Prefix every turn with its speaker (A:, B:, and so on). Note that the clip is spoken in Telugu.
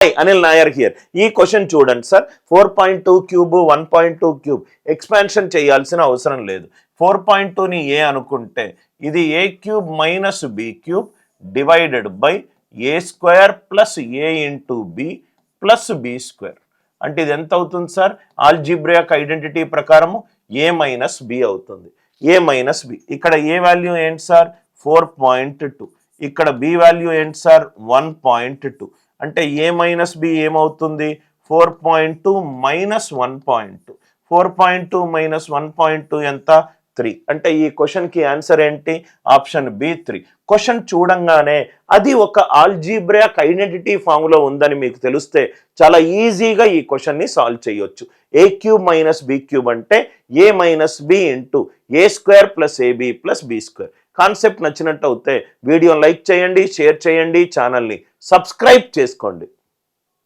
A: Hi, Anil Nair here. ఈ క్వశ్చన్ చూడండి సార్ 4.2 క్యూబ్ 1.2 క్యూబ్ ఎక్స్పాన్షన్ చేయాల్సిన అవసరం లేదు 4.2ని ఏ అనుకుంటే ఇది A cube minus B cube divided by A square plus A into B plus B square అంటే ఇది ఎంత అవుతుంది సార్ ఆల్జీబ్రాయిక్ ఐడెంటిటీ ప్రకారము ఏ మైనస్ బి అవుతుంది ఏ మైనస్ బి ఇక్కడ ఏ వాల్యూ ఏంటి సార్ 4.2 ఇక్కడ బి వాల్యూ ఏంటి సార్ 1.2 అంటే ఏ మైనస్ బి ఏమవుతుంది 4.2 మైనస్ 1.2 4.2 మైనస్ 1.2 ఎంత 3 అంటే ఈ క్వశ్చన్కి ఆన్సర్ ఏంటి ఆప్షన్ బి 3 క్వశ్చన్ చూడంగానే అది ఒక ఆల్జీబ్రాయిక్ ఐడెంటిటీ ఫామ్లో ఉందని మీకు తెలిస్తే చాలా ఈజీగా ఈ క్వశ్చన్ని సాల్వ్ చేయొచ్చు A cube minus B cube అంటే A minus B into A square plus AB plus B square concept నచ్చినట్టు అయితే వీడియోని లైక్ చేయండి షేర్ చేయండి ఛానల్ని సబ్స్క్రైబ్ చేసుకోండి